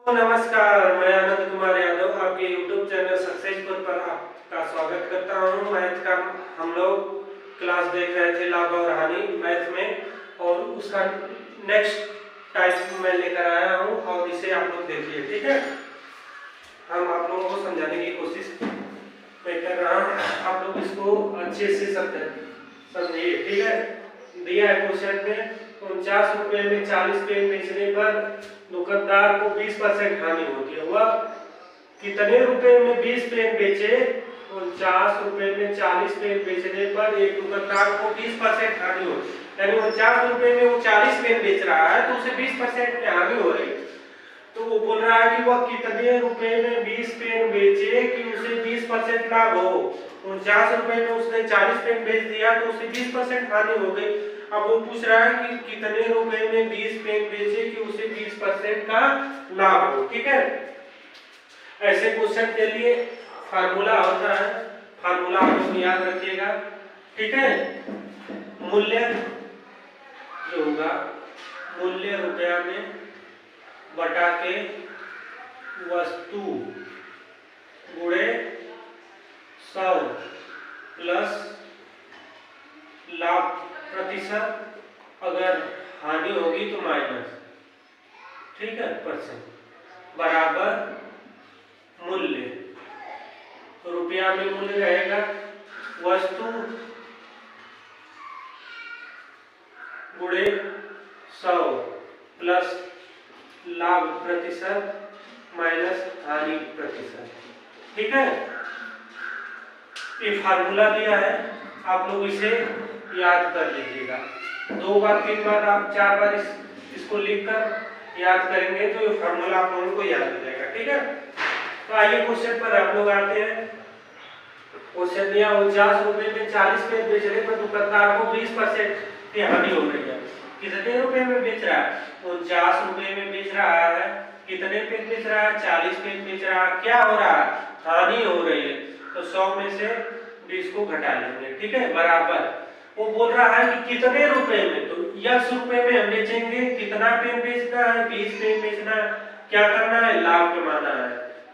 नमस्कार, मैं आनंद कुमार यादव आपके YouTube चैनल सक्सेसफुल पर आपका स्वागत करता हूं। मैथ का हम लोग क्लास देख रहे थे लाभ और हानि मैथ में, और उसका नेक्स्ट टाइप मैं लेकर आया हूं और इसे आप लोग देखिए। ठीक है, हम आप लोगों को समझाने की कोशिश मैं कर रहा हूँ, आप लोग इसको अच्छे से समझिए। ठीक है, दिया है क्वेश्चन में 49 रुपए में 40 पेन बेचने पर दुकानदार को 20% हानि होती है। वह कितने रुपए में 20 पेन बेचे? 49 रुपए में 40 पेन बेचने पर एक दुकानदार को 20% हानि होती है। यानी 49 रुपए में वो 40 पेन बेच रहा है तो उसे 20% में हानि हो रही है। तो वो बोल रहा है कि वह कितने रुपए में 20 पेन बेचे कि उसे 20% लाभ हो। 49 रुपए में उसने 40 पेन बेच दिया तो उसे 20% हानि हो गई। अब वो पूछ रहा है कि कितने रुपए में 20 पेन बेचे कि उसे 20% का लाभ हो। ठीक है, ऐसे क्वेश्चन के लिए फार्मूला होता है, फार्मूला आप लोग याद रखिएगा। ठीक है, मूल्य जो होगा मूल्य रुपया में बटा के वस्तु गुणे 100 प्लस लाभ प्रतिशत, अगर हानि होगी तो माइनस। ठीक है, परसेंट बराबर मूल्य। तो रुपया में मूल्य रहेगा वस्तु गुणे 100 प्लस लाभ प्रतिशत माइनस हानि प्रतिशत। ठीक है, ये फार्मूला दिया है, आप लोग इसे याद कर लीजिएगा। 2 बार 3 बार आप 4 बार इसको लिखकर याद करेंगे तो ये फार्मूला आप लोगों को याद हो जाएगा। ठीक है, तो आइए क्वेश्चन पर आप लोग आते हैं। क्वेश्चन दिया 49 रुपए में 40 पेन बेचने पर दुकानदार को 20% की हानि हो रही है। कितने रुपए में बेच रहा है? 49 रुपए में बेच रहा है। कितने पेन बेच रहा है? 40 पेन बेच रहा है। क्या हो रहा है? हानि हो रही है। तो 100 में से 20 को घटा लेंगे। ठीक है, बराबर वो बोल रहा है कि कितने रुपए में, तो x रुपए में हम बेचेंगे। कितना पेन बेचना है? 20 पेन बेचना है। क्या करना है? लाभ कमाना है,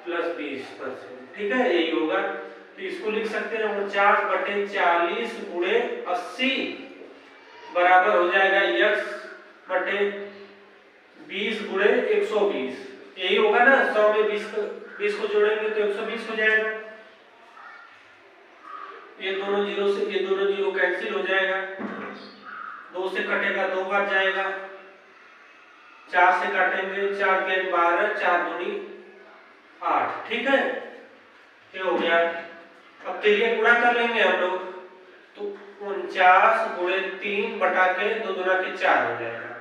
प्लस 20%। ठीक है, यही होगा। तो इसको लिख सकते हैं 49/40 गुणे 80 बराबर हो जाएगा x बटे 20 गुणे 120। यही होगा ना, 100 में 20 को जोड़ेंगे तो 120 हो जाएगा। ये दोनों जीरो कैंसिल हो जाएगा। 2 से कटेगा 2 बार जाएगा। 4 से काटेंगे 4 के 12, 4 दूनी 8। ठीक है, ये हो गया। अब तेलिए गुणा कर लेंगे हम लोग, तो 49 गुणे 3 बटा के 2 दूना के 4 हो जाएगा,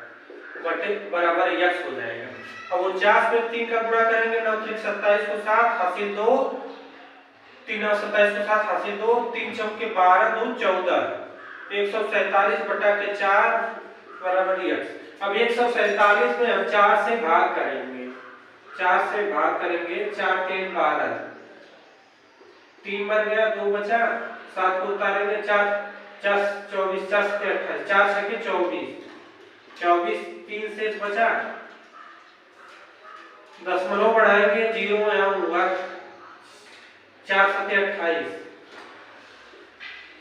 बटे बराबर x हो जाएगा। अब 49 में 3 का गुणा करेंगे, 9 3 27 को 7 हासिल 2, 3 और 27 को 7 हासिल 2, 3 चौके 12 2 14, 147 बटा के 4 बराबर x। अब 147 में हम 4 से भाग करेंगे, 4 से भाग करेंगे, 4 के 12, 3 बन गया, 2 बचा, 7 को उतारेंगे, 4 4 24, 4 से 28, 4 से 24, 24 3 से बचा, दशमलव बढ़ाएंगे, 0 यहाँ होगा, 4 से 28,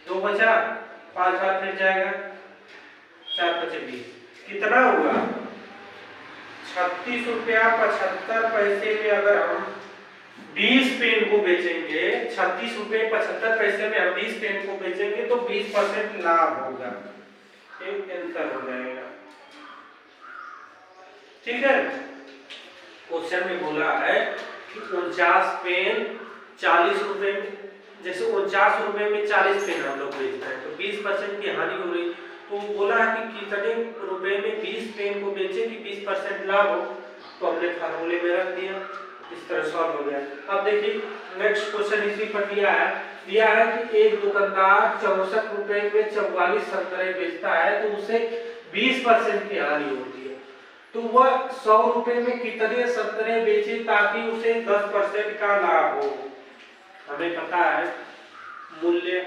2 बचा, 5 बार फिर जाएगा, 4 बचे 20। कितना हुआ? 36 रुपया 75 पैसे में अगर हम 20 पेन को बेचेंगे, 36 रुपये 75 पैसे में हम 20 पेन को बेचेंगे तो 20% लाभ होगा। एक आंसर हो जाएगा। ठीक है, क्वेश्चन में बोला है कि 49 पेन 40 रुपए में, जैसे 49 रुपए में 40 पेन हम लोग बेचते हैं तो 20% की हानि हो रही। तो बोला है कि कितने रुपए में 20 पेन को बेचे कि 20% लाभ हो। तो हमने फार्मूले में रख दिया, इस तरह सॉल्व हो गया। अब देखिए नेक्स्ट क्वेश्चन इसी पर दिया है कि एक दुकानदार 64 रुपए में 44 संतरे बेचता है तो उसे 20% की हानि होती है। तो वह 100 रुपए में कितने संतरे बेचे ताकि उसे 10% का लाभ हो। हमें पता है मूल्य,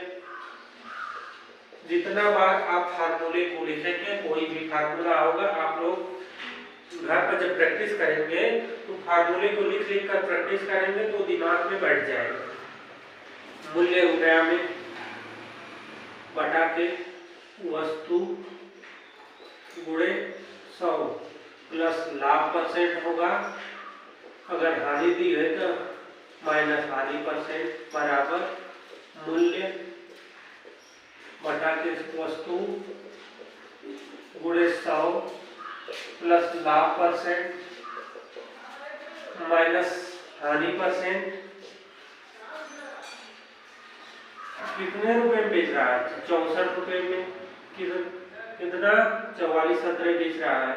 जितना बार आप फार्मूले को लिखेंगे, कोई भी फार्मूला होगा आप लोग घर पर जब प्रैक्टिस करेंगे तो फार्मूले को लिख लिख कर प्रैक्टिस करेंगे तो दिमाग में बैठ जाएगा। मूल्य रुपया में बटा के वस्तु गुणे 100 प्लस लाभ परसेंट होगा, अगर हानि दी है तो माइनस हानि परसेंट बराबर मूल्य बटा के वस्तु गुणे 100 प्लस लाभ परसेंट माइनस हानि परसेंट। कितने रुपए में बेच रहा है? 64 रुपए में। कितना? 44.17 बेच रहा है।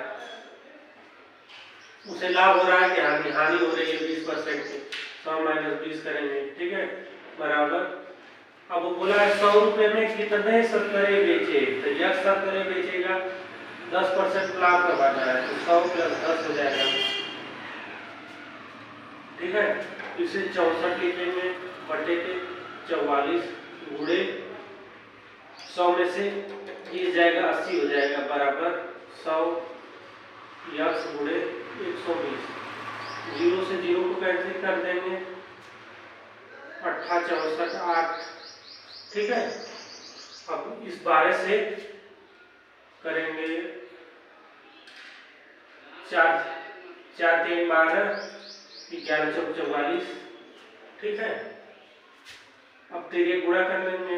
उसे लाभ हो रहा है कि हानि? हानि हो रही है 20% की। 100 माइनस 20 करेंगे, ठीक है, बराबर। अब बोला है 100 रुपए में कितने शर्करे बेचे, तो यह शर्करे बेचेगा 10% लाभ का बाटा है तो 100 प्लस 10 हो जाएगा, ठीक है। इसे 64 लिखेंगे बटे के 44 गुणे 100 में से ये जाएगा 80 हो जाएगा बराबर 100 यक्स गुणे 120। 0 से 0 को कैंसिल कर देंगे, 8 64 8, ठीक है। अब इस 12 से करेंगे 4 4 3 12 11 चौक 44, ठीक है। अब तेरे गुणा कर लेंगे,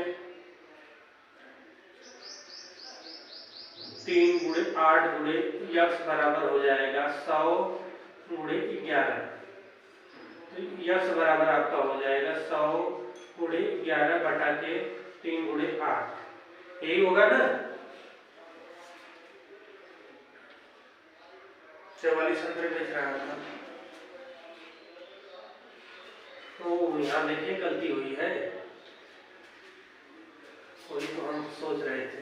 3 गुणे 8 गुणे यक्स बराबर हो जाएगा 100 गुणे 11, तो यक्स बराबर आपका हो जाएगा 100 गुणे 11 बटा के 3 गुणे 8, यही होगा ना। 44.17 बेच रहा था, तो यहाँ देखिए गलती हुई है, वही तो हम सोच रहे थे।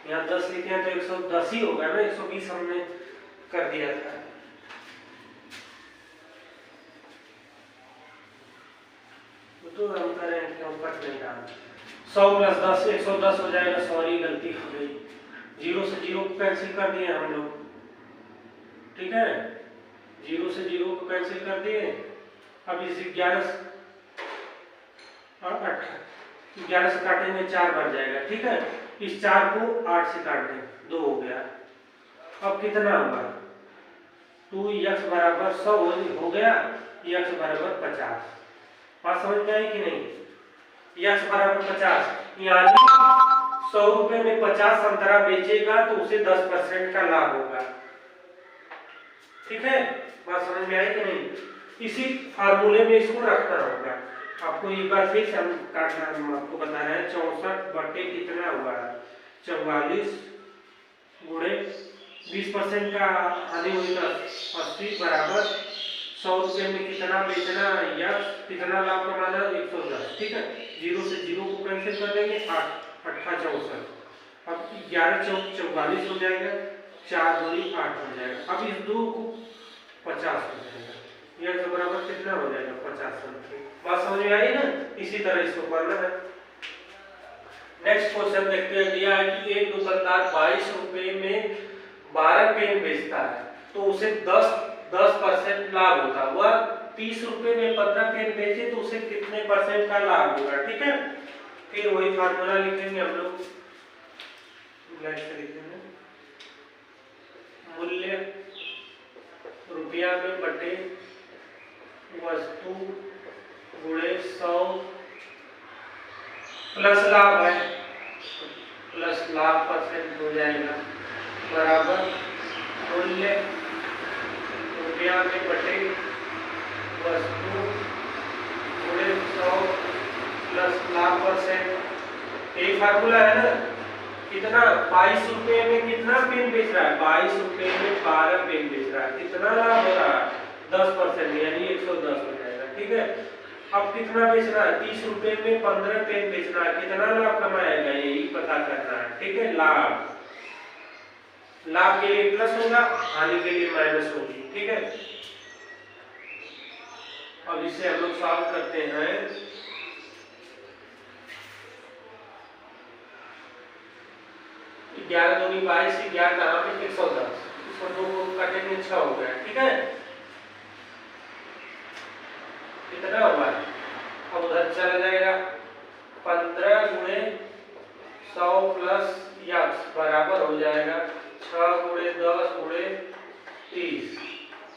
यहाँ 10 लिखे हैं तो 110 ही होगा ना, 120 हमने कर दिया था। तो हम करें क्यों कट नहीं रहा। 100 प्लस 10 110 हो जाएगा, सॉरी गलती हो गई। 0 से 0 को कैंसिल कर दिए हम लोग, ठीक है। 0 से 0 को कैंसिल कर दिए। अब इस 11 और 8 11 से काटेंगे 4 बन जाएगा, ठीक है। इस 4 को 8 से काट दें, 2 हो गया। अब कितना होगा? 2x बराबर 100 हो गया, x बराबर 50। बात समझ में आई कि नहीं? x बराबर 50, यानी 100 रुपए में 50 संतरा बेचेगा तो उसे 10% का लाभ होगा, ठीक है। बात समझ में आई कि नहीं? इसी फार्मूले में इसको रखना होगा आपको। एक बार फिर से हम काटना, हम आपको बता रहे हैं। 64 बटे कितना हुआ? 44 गुणे 20% का हानि हुई था 80 बराबर 100 रुपए में कितना बेचना या कितना लाभ कमाना? 110, ठीक है। 0 से 0 को कैंसिल कर देंगे, 8 8 64। अब 11 चौक 44 हो जाएगा, 4 दूनी 8 हो जाएगा। अब इस 2 को 50 हो जाएगा, यह बराबर कितना हो जाएगा? 50। बात समझ में आई ना? इसी तरह इसको करना है। नेक्स्ट क्वेश्चन देखते हैं। दिया है कि एक दुकानदार 22 रुपए में 12 पेन बेचता है तो उसे 10% लाभ होता। वह 30 रुपए में 15 पेन बेचे तो उसे कितने % का लाभ होगा, ठीक है। फिर वही फार्मूला लिखेंगे हम लोग, ब्लैक से लिखेंगे। मूल्य रुपया में बटे वस्तु गुणे 100 प्लस लाभ है, प्लस लाभ % हो जाएगा बराबर मूल्य रुपया में बटे वस्तु गुणे 100 प्लस लाभ %। एक फार्मूला है ना। कितना? 22 रुपए में कितना पेन बेच रहा है? 22 रुपए में 12 पेन बेच रहा है, कितना लाभ हो रहा है? 10%, यानी 110 हो जाएगा, ठीक है। अब कितना बेच रहा है? 30 रुपए में 15 पेन बेच रहा है, कितना लाभ कमाएगा? यही पता करना है, ठीक है। लाभ के लिए प्लस होगा, हानि के लिए माइनस होगी, ठीक है। अब इसे हम लोग सॉल्व करते हैं। 11 दूनी 22, 11 कहाँ पे? 110। इसको 2 को काटेंगे 6 हो गया, ठीक है। कितना हुआ, अब उधर चला जाएगा 15 गुणे 100 प्लस यक्स बराबर हो जाएगा 6 गुणे 10 गुणे 30,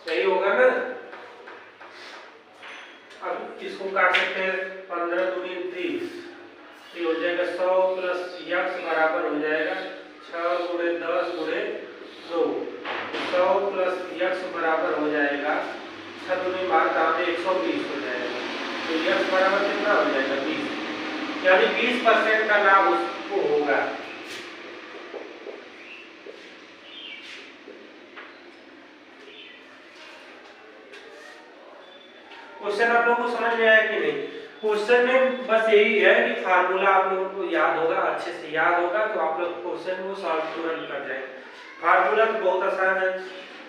सही होगा ना। अब इसको काट सकते हैं 15 दूनी 30, ये हो जाएगा 100 प्लस यक्स बराबर हो जाएगा 6 गुणे 10 गुणे 2, 100 प्लस यक्स बराबर हो जाएगा 6 दूनी 12 120 हो जाएगा। तो यक्स बराबर कितना हो जाएगा 20, यानी 20% का लाभ उसको होगा। क्वेश्चन आप लोगों को समझ में आया कि नहीं? क्वेश्चन में बस यही है कि फार्मूला आप लोगों को याद होगा, अच्छे से याद होगा तो आप लोग क्वेश्चन को सॉल्व तुरंत कर जाएंगे। फार्मूला तो बहुत आसान है,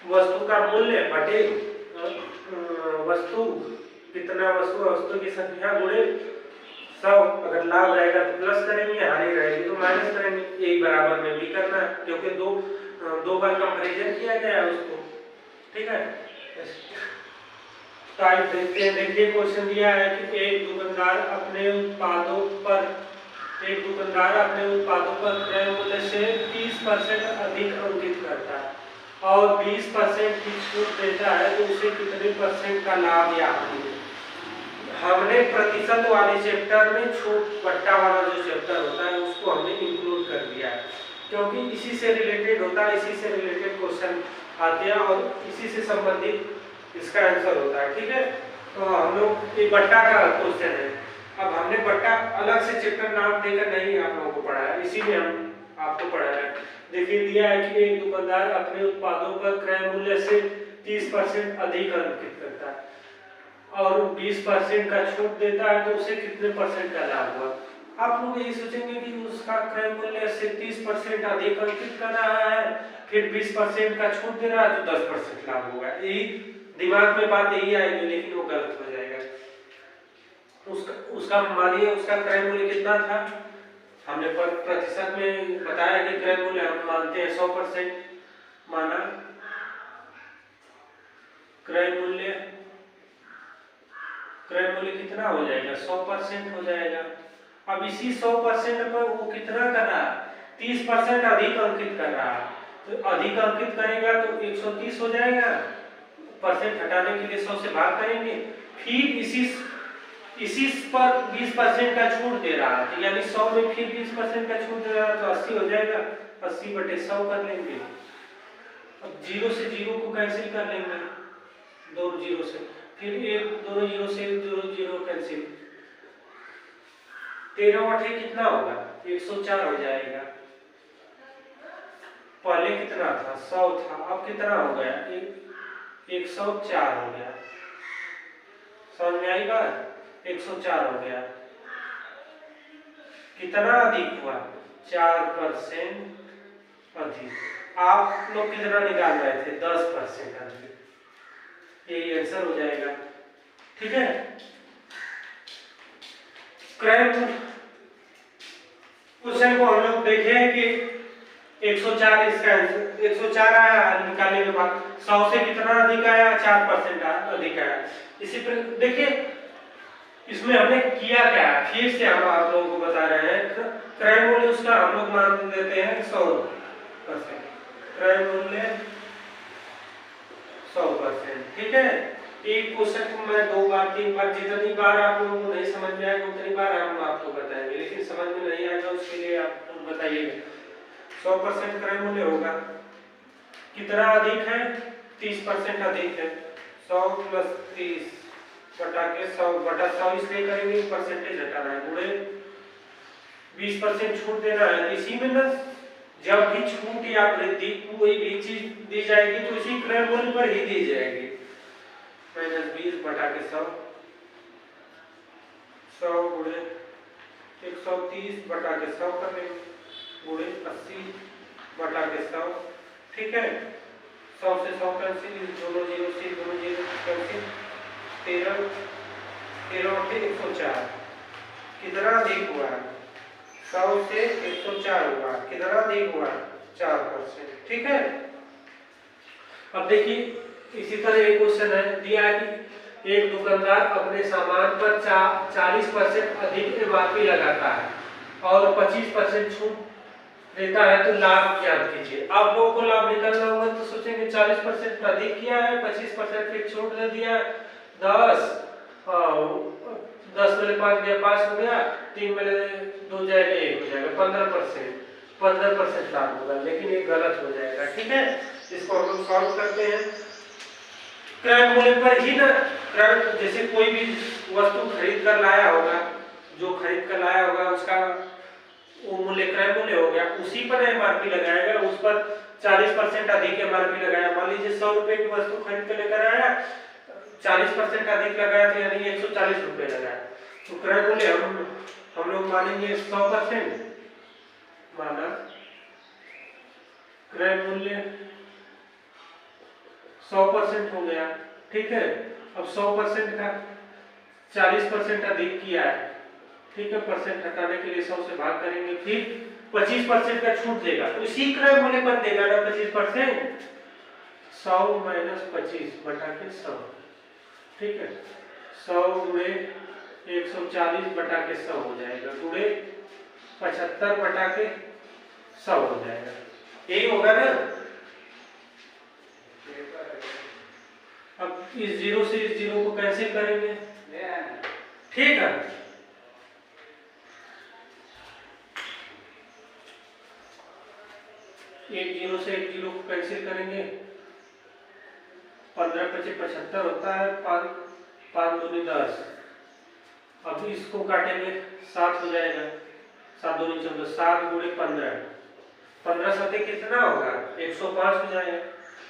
वस्तु का मूल्य बटे वस्तु कितना वस्तु की संख्या गुणे 100, अगर लाभ रहेगा तो प्लस करेंगे, हानि रहेगी तो माइनस करेंगे। एक बराबर में भी करना है क्योंकि दो बार कंपैरिजन किया गया है उसको, ठीक है। टाइप देखते हैं, देखिए क्वेश्चन दिया है कि एक दुकानदार अपने उत्पादों पर क्रय मूल्य से 30% अधिक अंकित करता है और 20% की छूट देता है तो उसे कितने % का लाभ या हानि है। हमने प्रतिशत वाले चैप्टर में छूट बट्टा वाला जो चैप्टर होता है उसको हमने इंक्लूड कर दिया है क्योंकि इसी से रिलेटेड होता है, इसी से रिलेटेड क्वेश्चन आते हैं और इसी से संबंधित इसका आंसर होता है, ठीक है। तो हम लोग ये बट्टा का क्वेश्चन है। अब हमने बट्टा अलग से चैप्टर नाम देकर नहीं आप लोगों को पढ़ाया, इसी में हम आपको पढ़ाया। देखिए दिया है कि एक दुकानदार अपने उत्पादों पर क्रय मूल्य से 30% अधिक अंकित करता है और 20% का छूट देता है तो उसे कितने % का लाभ हुआ। आप लोग यही सोचेंगे कि उसका क्रय मूल्य से 30% अधिक अंकित कर रहा है, फिर 20% का छूट दे रहा है तो 10% लाभ होगा। यही दिमाग में बात यही आएगी, लेकिन वो गलत हो जाएगा। उसका मानिए उसका क्रय मूल्य कितना था, हमने प्रतिशत में बताया कि क्रय मूल्य हम मानते हैं 100% माना। क्रय मूल्य कितना हो जाएगा 100% हो जाएगा। अब इसी 100% पर वो कितना कर रहा है 30% अधिक अंकित कर रहा है, तो अधिक अंकित करेगा तो 130 हो जाएगा। परसेंट हटाने के लिए 100 से भाग करेंगे, फिर इसी पर 20% का छूट दे रहा है, यानी 100 में फिर 20% का छूट दे रहा है तो 80 हो जाएगा। 80/100 कर लेंगे। अब 0 से 0 को कैंसिल कर लेंगे, 2 0 से, फिर दोनों 0 से 0 कैंसिल, 13/8 कितना होगा 104 हो जाएगा। पहले कितना था 100 था, अब कितना हो गया 104 हो गया। समझ में आई बात, 104 हो गया। कितना अधिक हुआ 4% अधिक। आप लोग कितना निकाल रहे थे 10% अधिक, यही आंसर हो जाएगा, ठीक है। क्वेश्चन को हम लोग देखें कि 104 इसका आंसर 104 आया, निकालने के बाद 100 से कितना अधिक आया 4% अधिक आया। इसी पर देखिए इसमें हमने किया क्या, फिर से हम आप लोगों को बता रहे हैं। क्रय मूल्य उसका हम लोग मान देते हैं 100%, क्रय मूल्य 100%, ठीक है। एक क्वेश्चन को मैं 2 बार 3 बार, जितनी बार आप लोगों को नहीं समझ में आएगा उतनी बार हम आपको बताएंगे, लेकिन समझ में नहीं आएगा उसके लिए आप बताइएगा। 100% क्रय मूल्य होगा कितना अधिक है 30% अधिक है, 100 + 30 बटा के 100/100 इसलिए करेंगे परसेंटेज हटाना है, गुणे 20% छूट देना है। इसी में ना जब भी छूट या वृद्धि कोई भी चीज दी जाएगी तो इसी क्रय मूल्य पर ही दी जाएगी। -20/100, 100 गुणे 130/100 कर लेंगे, गुणे 80/100, ठीक है। 100 से 100 कैंसिल, दोनों 0 से दोनों 0 कैंसिल, 13/8 104 कितना अधिक हुआ 100 से 104 हुआ, कितना अधिक हुआ 4%, ठीक है। अब देखिए इसी तरह एक क्वेश्चन है, दिया है कि एक दुकानदार अपने सामान पर 40% अधिक एमआरपी लगाता है और 25% छूट देता है, तो लाभ ज्ञात कीजिए। आप लोगों को लाभ निकालना होगा तो सोचेंगे 40% अधिक किया है, 25% की छूट दे दिया, 10 में 5 गया 5 हो गया, 3 में 2 जाएगा 1 हो जाएगा, 15% लाभ होगा, लेकिन ये गलत हो जाएगा। ठीक है, इसको हम लोग सॉल्व करते हैं। क्रय मूल्य पर ही ना, जैसे कोई भी वस्तु खरीद कर लाया होगा, जो खरीद कर लाया होगा उसका वो मूल्य क्रय मूल्य हो गया, उसी पर एमआरपी लगाएगा, उस पर 40% अधिक एमआरपी लगाया। मान लीजिए 100 रुपए की वस्तु खरीद कर लेकर आया, 40% अधिक लगाया था, यानी 140 रुपए लगाया, तो क्रय मूल्य हम लोग मानेंगे 100%, माना क्रय मूल्य 100% हो गया। ठीक है, अब 100% का 40% अधिक किया है, ठीक है, परसेंट हटाने के लिए 100 से भाग करेंगे, फिर 25% का छूट देगा, तो इसी क्रय मूल्य पर देगा ना 25%, 100 - 25 बटा के 100, ठीक है, 100 गुणे 140 बटा के 100 हो जाएगा, गुणे 75 बटा के 100 हो जाएगा, यही होगा ना। अब इस जीरो से इस जीरो को कैंसिल करेंगे, ठीक है, एक जीरो से एक जीरो को कैंसिल करेंगे, 15 × 25 75 होता है, 5 दूनी 10, अब इसको काटेंगे 7 हो जाएगा, 7 दूनी 14, 7 गुणे 15, 15 सते कितना होगा 105 हो जाएगा,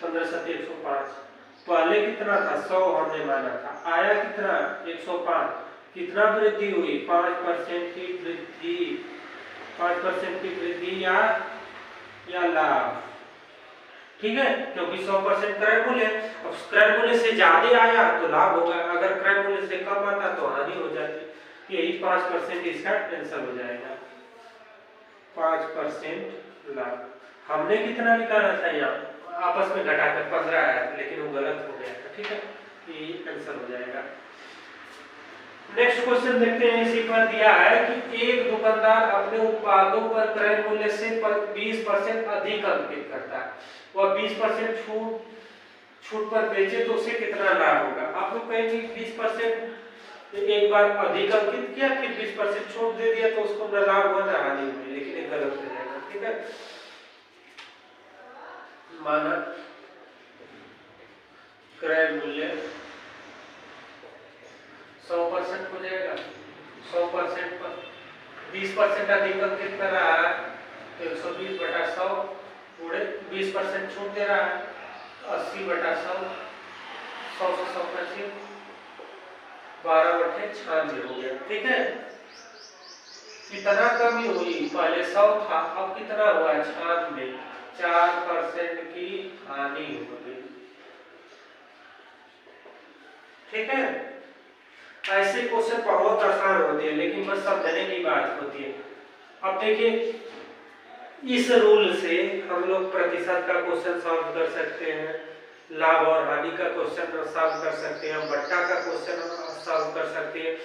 15 सते 105, पहले कितना था 100 हमने माना था, आया कितना 105, कितना वृद्धि हुई 5% की वृद्धि, 5% की वृद्धि या लाभ, ठीक है, क्योंकि 100% क्रय मूल्य, अब क्रय मूल्य से ज्यादा आया तो लाभ होगा, अगर क्रय मूल्य से कम आता तो हानि हो जाती, यही 5% इसका कैंसिल हो जाएगा, 5% लाभ। हमने कितना निकाला था यहाँ आपस में घटाकर 15 आया, लेकिन वो गलत हो गया था, ठीक है, ये कैंसिल हो जाएगा। नेक्स्ट क्वेश्चन देखते हैं, इसी पर दिया है कि एक दुकानदार अपने उत्पादों पर क्रय मूल्य से 20% अधिक अंकित करता है, वह 20% छूट पर बेचे तो उसे कितना लाभ होगा। आप लोग कहेंगे 20% एक बार अधिक अंकित किया, फिर 20% छूट दे दिया तो उसको न लाभ हुआ न हानि हुई, लेकिन ये गलत हो जाएगा, ठीक है, माना क्रय मूल्य 100% हो जाएगा, 100% पर 20% अधिक अंकित कर रहा है तो 120 बटा 100 गुणे 20% छूट दे रहा है 80 बटा 100, 100 से 100 कैंसिल, 12 बटे 96 हो गया, ठीक है, कितना कमी हुई, पहले 100 था, अब कितना हुआ 96, 4% की हानि हो गई, ठीक है। ऐसे क्वेश्चन बहुत आसान होते हैं, लेकिन बस समझने की बात होती है। अब देखिए इस रूल से हम लोग प्रतिशत का क्वेश्चन सॉल्व कर सकते हैं, लाभ और हानि का क्वेश्चन सॉल्व कर सकते हैं, बट्टा का क्वेश्चन सॉल्व कर सकते हैं,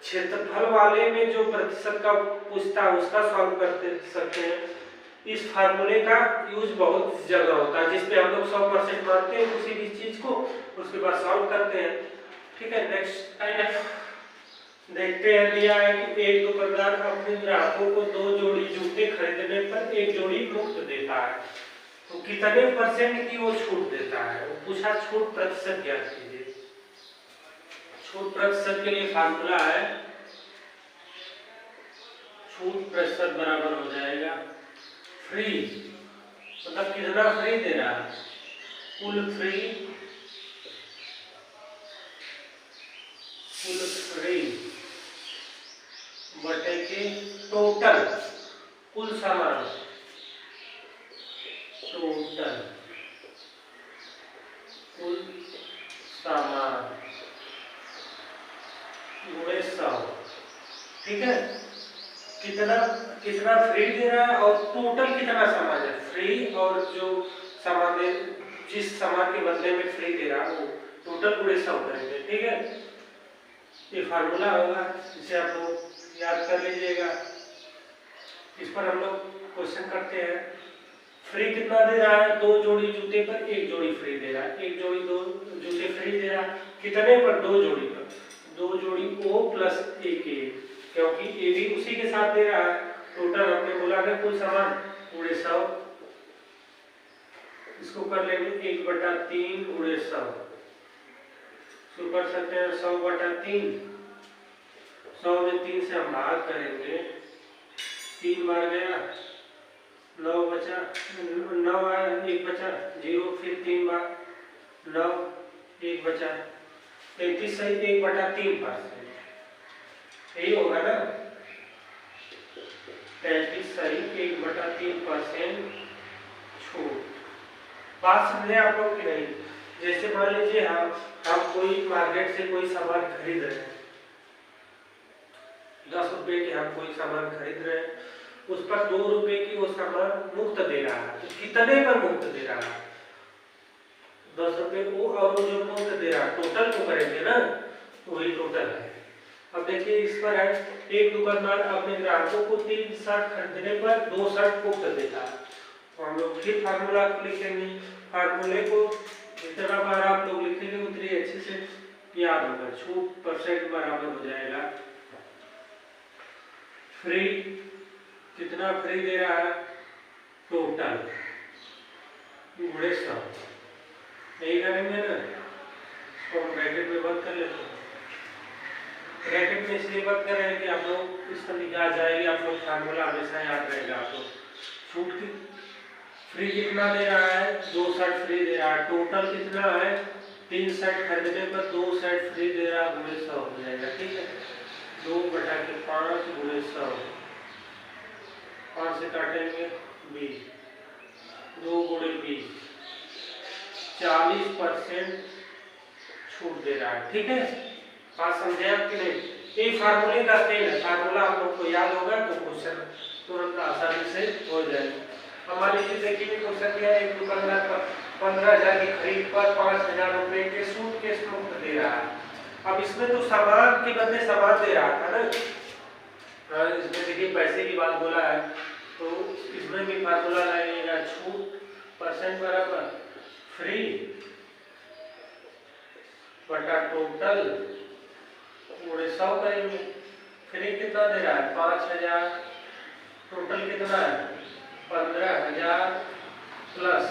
क्षेत्रफल वाले में जो प्रतिशत का पूछता है उसका सॉल्व कर सकते हैं। इस फार्मूले का यूज बहुत जगह होता है, जिसपे हम लोग 100% मानते हैं किसी भी चीज को, उसके बाद सॉल्व करते हैं, ठीक है। नेक्स्ट देखते हैं, दिया है कि एक दुकानदार अपने ग्राहकों को 2 जोड़ी जूते खरीदने पर 1 जोड़ी मुफ्त देता है, तो कितने % की वो छूट देता है, वो पूछा छूट प्रतिशत ज्ञात कीजिए। छूट प्रतिशत के लिए फार्मूला है, छूट प्रतिशत बराबर हो जाएगा फ्री, मतलब कितना फ्री दे रहा है, कुल फ्री बटे के टोटल कुल सामान, टोटल कुल सामान गुणे 100, ठीक है, कितना फ्री दे रहा है और टोटल कितना सामान है, फ्री और जो सामान जिस सामान के बदले में फ्री दे रहा है वो टोटल गुणे 100 करेंगे। ठीक है, ये फार्मूला होगा, इसे आप लोग याद कर लीजिएगा। इस पर हम लोग क्वेश्चन करते हैं। फ्री कितना दे रहा है? 2 जोड़ी जूते पर 1 जोड़ी फ्री दे रहा है। 1 जोड़ी 2 जूते फ्री दे रहा है, कितने पर? 2 जोड़ी पर। 2 जोड़ी O प्लस 1 A, क्योंकि A भी उसी के साथ दे रहा है। टोटल हमने बोला है कुल सामान गुणे 100, इसको कर लेंगे 1/3 गुणे 100, इसको कर सकते हैं 100/3। 100 में 3 से हम भाग करेंगे, 3 बार गया 9 बचा, 9 आया, 1 बचा 0, फिर 3 बार 9, 1 बचा 33 सही 1/3%, यही होगा ना? 33 सही 1/3% छूट। बात समझे आप लोग कि नहीं? जैसे मान लीजिए हम कोई मार्केट से कोई सामान खरीद रहे हैं, 10 रुपए के हम कोई सामान खरीद रहे हैं, उस पर 2 रुपए की वो सामान मुफ्त दे रहा है। तो कितने पर मुफ्त दे रहा है? 10 रुपए को, और वो जो मुफ्त दे रहा है टोटल को करेंगे ना, तो वही टोटल है। अब देखिए इस पर है, एक दुकानदार अपने ग्राहकों को 3 शर्ट खरीदने पर 2 शर्ट मुफ्त देता है। तो हम लोग फिर फार्मूला लिखेंगे। फार्मूले को जितना बार आप लोग लिखेंगे उतनी अच्छे से याद होगा। छूट परसेंट बराबर हो जाएगा फ्री, कितना फ्री दे रहा है? टोटल गुणे 100, यही करेंगे ना? इसको हम ब्रैकेट में बंद कर लेते हैं। ब्रैकेट में इसलिए बंद कर रहे हैं कि आप लोग इस पर लिखा जाएगी, आप लोग फार्मूला हमेशा याद रहेगा आप लोग। छूट की फ्री कितना दे रहा है? 2 शर्ट फ्री दे रहा है। टोटल कितना है? 3 शर्ट खरीदने पर 2 शर्ट फ्री दे रहा है, गुणे 100 हो जाएगा। ठीक है, 2/5 गुणे 100, 5 से काटेंगे 20, 2 गुणे 20, 40% छूट दे रहा है। ठीक है, बात समझे आप कि नहीं? ये फार्मूले का खेल है। फार्मूला आप लोग को याद होगा तो क्वेश्चन तुरंत आसानी से हो जाएगा। हमारे लिए देखिए क्वेश्चन क्या है, एक दुकानदार पर 15,000 की खरीद पर 5,000 रुपए के सूटकेस मुफ्त दे रहा है। अब इसमें तो सामान के बदले सामान दे रहा था ना, इसमें देखिए पैसे की बात बोला है, तो इसमें भी फार्मूला लगेगा। छूट परसेंट बराबर फ्री बटा टोटल गुणे 100 करेंगे। फ्री कितना दे रहा है? 5,000, टोटल कितना है? 15,000 प्लस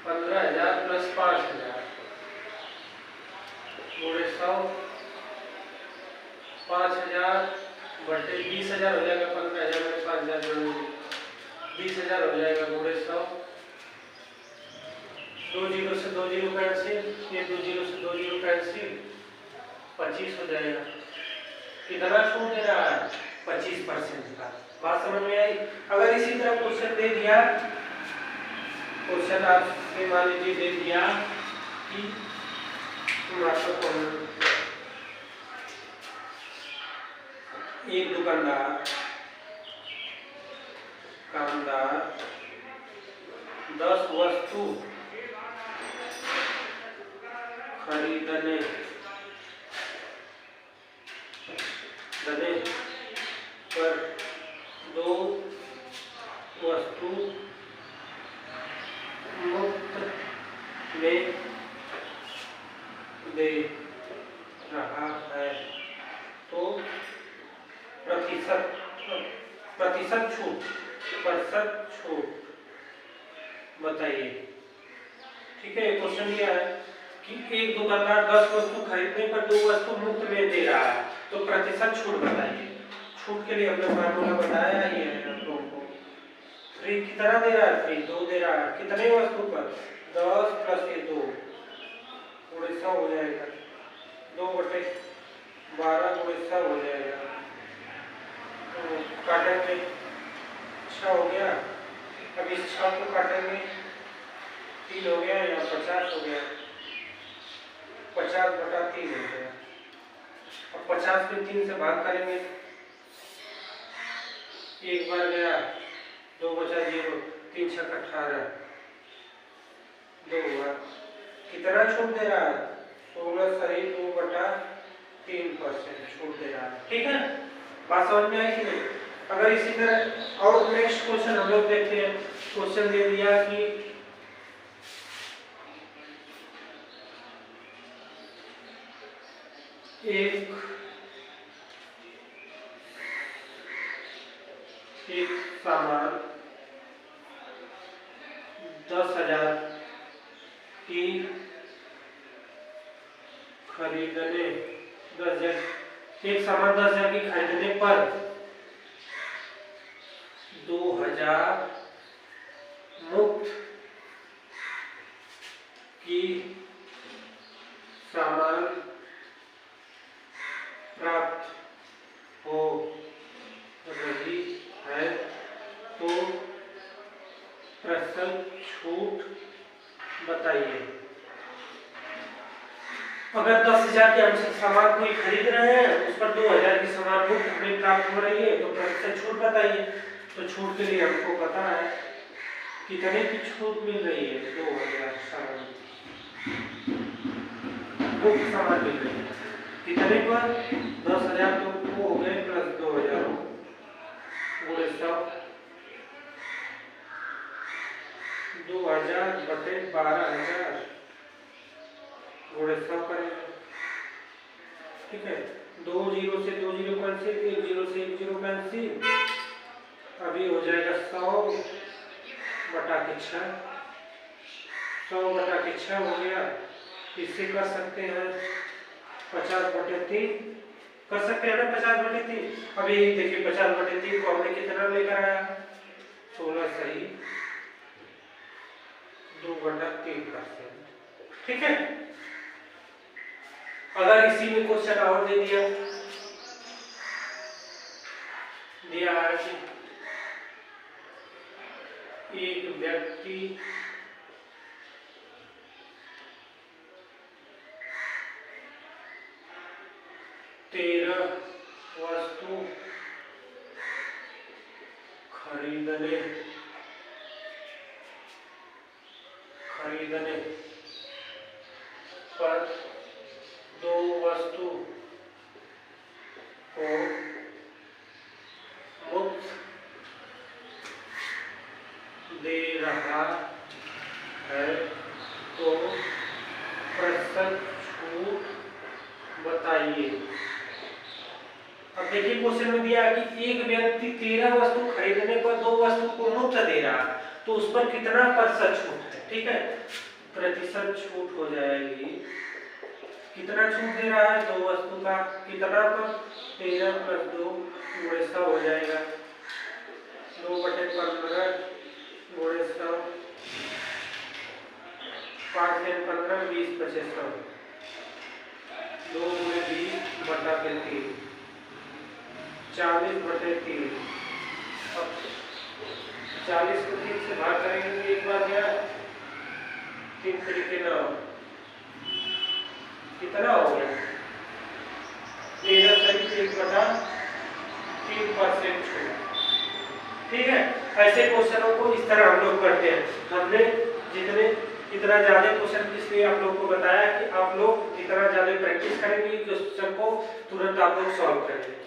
15,000 प्लस 5,000 गुणे 100, 5,000 बटे 20,000 हो जाएगा। 15,000 में 5,000 20,000 हो जाएगा गुणे 100। 2 जीरो से 2 जीरो कैंसिल, ये 2 जीरो से 2 जीरो कैंसिल, 25 हो जाएगा। कितना छूट दे रहा है? 25% का। बात समझ में आई? अगर इसी तरह क्वेश्चन दे दिया, क्वेश्चन आपसे मान लीजिए दे दिया कि एक दुकानदार कामदार 10 वस्तु खरीदने पर 2 वस्तु मुफ्त में दे रहा है, तो प्रतिशत छूट बताइए। ठीक है, क्वेश्चन क्या है कि एक दुकानदार 10 वस्तु खरीदने पर 2 वस्तु मुफ्त में दे रहा है, तो प्रतिशत छूट बताइए। छूट के लिए हमने फार्मूला बताया ही है आप लोगों को। फ्री कितना दे रहा है? फ्री 2 दे रहा है, कितने वस्तु पर? 10 प्लस ये 2 गुणे 100 हो जाएगा। 2/12 गुणे 100 हो जाएगा। तो काटेंगे 6 हो गया। अब इस 6 को काटेंगे 3 हो गया या 50 हो गया। 50/3 हो गया। अब 50 में 3 से भाग करेंगे, 1 बार गया, 2 बचा 0, 3 6 18, 2 कितना छूट दे रहा है? 16 सही 2/3% छूट दे रहा है। ठीक है, बात समझ में आई कि नहीं? अगर इसी तरह और नेक्स्ट क्वेश्चन हम लोग देखते हैं। क्वेश्चन दे दिया कि एक सामान 10,000 की खरीदने 10,000 एक सामान 10,000 की खरीदने पर 2,000 मुफ्त की सामान प्राप्त हो रही है तो प्रतिशत छूट बताइए। अगर 10,000 के हमसे सामान कोई खरीद रहे हैं, उस पर 2,000 की सामान मुफ्त हमें प्राप्त हो रही है तो प्रतिशत छूट बताइए। तो छूट के लिए हमको पता है कितने की छूट मिल रही है। 2,000 सामान मुफ्त सामान मिल रही है कितने पर? 10,000 तो वो हो गए प्लस 2,000 गुणे 100 2,000 बटे 12,000 गुणे 100 करेंगे। ठीक है, 2 जीरो से 2 जीरो कैंसिल, 1 जीरो से 1 जीरो कैंसिल, अभी हो जाएगा 100/6 100/6 हो गया। इससे कर सकते हैं 50/3 कर सकते हैं ना 50/3। अभी देखिए 50/3 को हमने कितना लेकर आया? 16 सही 2/3%। ठीक है, अगर इसी में क्वेश्चन और दे दिया है कि एक व्यक्ति तेरह वस्तु खरीदने पर 2 वस्तु को मुफ्त दे रहा है तो प्रतिशत छूट बताइए। अब देखिए क्वेश्चन में दिया है कि एक व्यक्ति 13 वस्तु खरीदने पर 2 वस्तु को मुफ्त दे रहा है तो उस पर कितना प्रतिशत छूट है। ठीक है, प्रतिशत छूट हो जाएगी, कितना छूट दे रहा है 2 वस्तु का, कितना पर 13 + 2 गुणे 100 हो जाएगा। 2/15 गुणे 100 5 × 15 20 25 100 2 × 20/3 40/3। अब 40 को 3 से भाग करेंगे एक बार क्या 3 तरीके 9 कितना हो गया 13 सही 1/3% छूट। ठीक है, ऐसे क्वेश्चनों को इस तरह हम लोग करते हैं। हमने इतना ज्यादा क्वेश्चन इसलिए आप लोग को बताया कि आप लोग इतना ज्यादा प्रैक्टिस करेंगे क्वेश्चन को तुरंत आप लोग सॉल्व करेंगे।